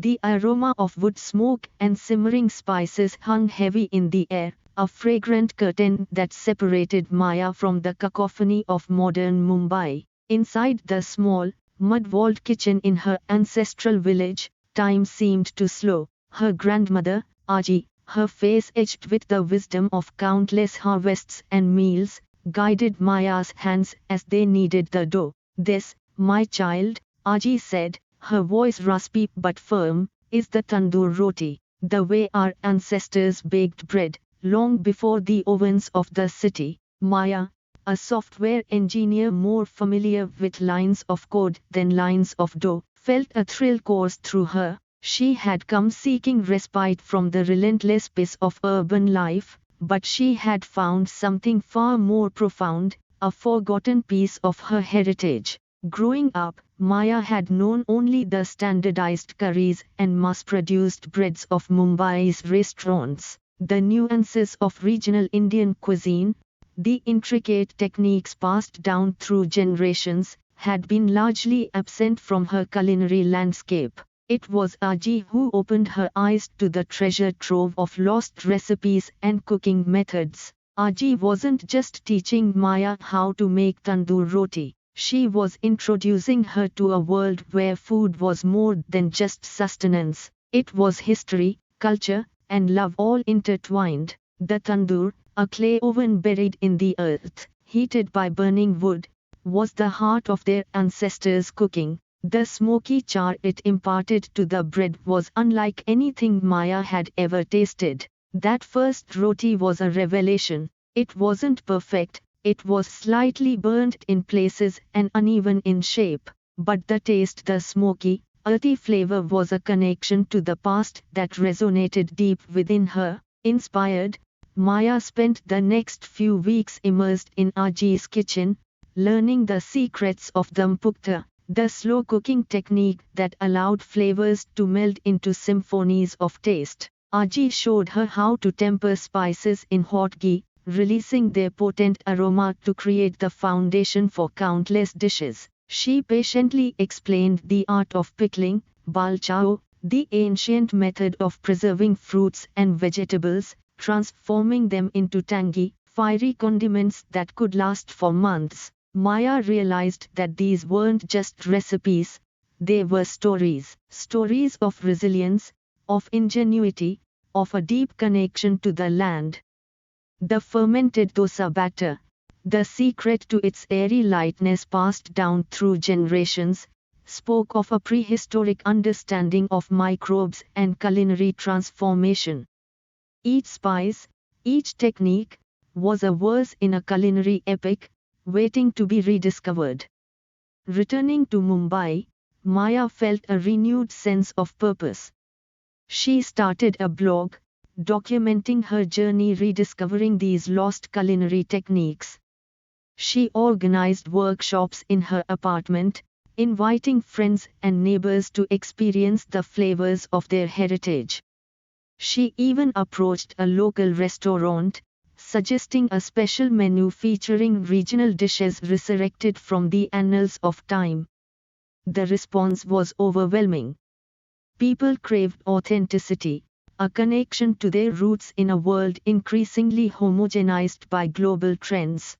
The aroma of wood smoke and simmering spices hung heavy in the air, a fragrant curtain that separated Maya from the cacophony of modern Mumbai. Inside the small, mud-walled kitchen in her ancestral village, time seemed to slow. Her grandmother, Aaji, her face etched with the wisdom of countless harvests and meals, guided Maya's hands as they kneaded the dough. "This, my child," Aaji said, her voice raspy but firm, "is the tandoor roti, the way our ancestors baked bread, long before the ovens of the city." Maya, a software engineer more familiar with lines of code than lines of dough, felt a thrill course through her. She had come seeking respite from the relentless pace of urban life, but she had found something far more profound, a forgotten piece of her heritage. Growing up, Maya had known only the standardized curries and mass-produced breads of Mumbai's restaurants. The nuances of regional Indian cuisine, the intricate techniques passed down through generations, had been largely absent from her culinary landscape. It was Aaji who opened her eyes to the treasure trove of lost recipes and cooking methods. Aaji wasn't just teaching Maya how to make tandoor roti. She was introducing her to a world where food was more than just sustenance. It was history, culture, and love all intertwined. The tandoor, a clay oven buried in the earth, heated by burning wood, was the heart of their ancestors' cooking. The smoky char it imparted to the bread was unlike anything Maya had ever tasted. That first roti was a revelation. It wasn't perfect, it was slightly burnt in places and uneven in shape, but the taste, the smoky, earthy flavor was a connection to the past that resonated deep within her. Inspired, Maya spent the next few weeks immersed in Aaji's kitchen, learning the secrets of the Pukht, the slow cooking technique that allowed flavors to meld into symphonies of taste. Aaji showed her how to temper spices in hot ghee, releasing their potent aroma to create the foundation for countless dishes. She patiently explained the art of pickling, Balchao, the ancient method of preserving fruits and vegetables, transforming them into tangy, fiery condiments that could last for months. Maya realized that these weren't just recipes, they were stories. Stories of resilience, of ingenuity, of a deep connection to the land. The fermented dosa batter, the secret to its airy lightness passed down through generations, spoke of a prehistoric understanding of microbes and culinary transformation. Each spice, each technique, was a verse in a culinary epic, waiting to be rediscovered. Returning to Mumbai, Maya felt a renewed sense of purpose. She started a blog, documenting her journey rediscovering these lost culinary techniques. She organized workshops in her apartment, inviting friends and neighbors to experience the flavors of their heritage. She even approached a local restaurant, suggesting a special menu featuring regional dishes resurrected from the annals of time. The response was overwhelming. People craved authenticity, a connection to their roots in a world increasingly homogenized by global trends.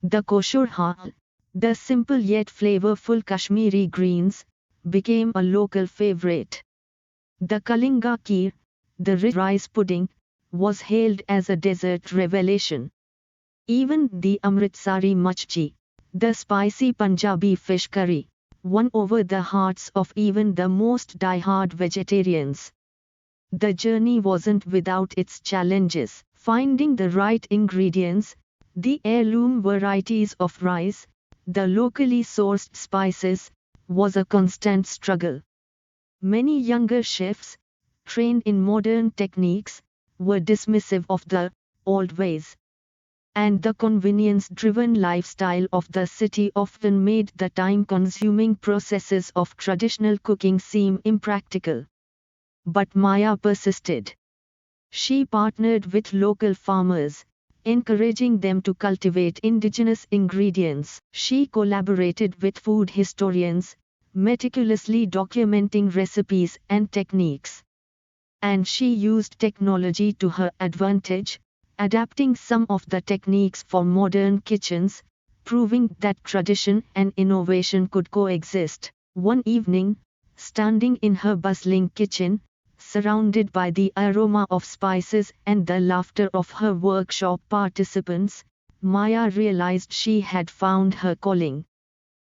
The kosher hal, the simple yet flavorful Kashmiri greens, became a local favorite. The Kalinga kheer, the rich rice pudding, was hailed as a dessert revelation. Even the Amritsari machhi, the spicy Punjabi fish curry, won over the hearts of even the most die-hard vegetarians. The journey wasn't without its challenges. Finding the right ingredients, the heirloom varieties of rice, the locally sourced spices, was a constant struggle. Many younger chefs, trained in modern techniques, were dismissive of the old ways. And the convenience-driven lifestyle of the city often made the time-consuming processes of traditional cooking seem impractical. But Maya persisted. She partnered with local farmers, encouraging them to cultivate indigenous ingredients. She collaborated with food historians, meticulously documenting recipes and techniques. And she used technology to her advantage, adapting some of the techniques for modern kitchens, proving that tradition and innovation could coexist. One evening, standing in her bustling kitchen, surrounded by the aroma of spices and the laughter of her workshop participants, Maya realized she had found her calling.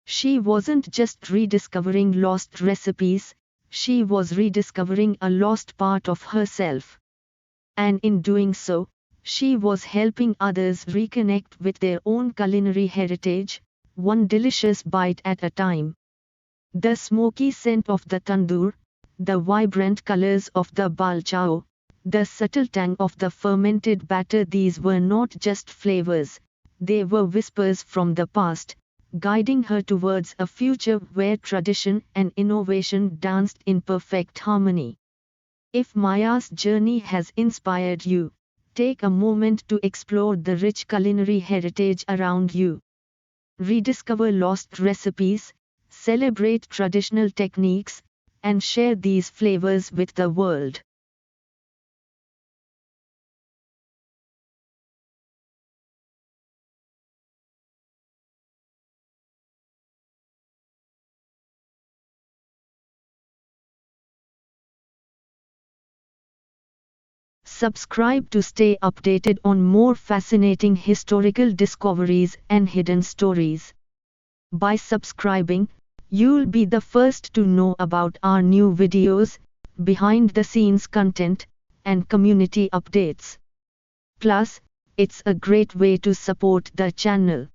She wasn't just rediscovering lost recipes, she was rediscovering a lost part of herself. And in doing so, she was helping others reconnect with their own culinary heritage, one delicious bite at a time. The smoky scent of the tandoor, the vibrant colors of the balchao, the subtle tang of the fermented batter, these were not just flavors, they were whispers from the past, guiding her towards a future where tradition and innovation danced in perfect harmony. If Maya's journey has inspired you, take a moment to explore the rich culinary heritage around you. Rediscover lost recipes, celebrate traditional techniques, and share these flavors with the world. Subscribe to stay updated on more fascinating historical discoveries and hidden stories. By subscribing, you'll be the first to know about our new videos, behind the scenes content, and community updates. Plus, it's a great way to support the channel.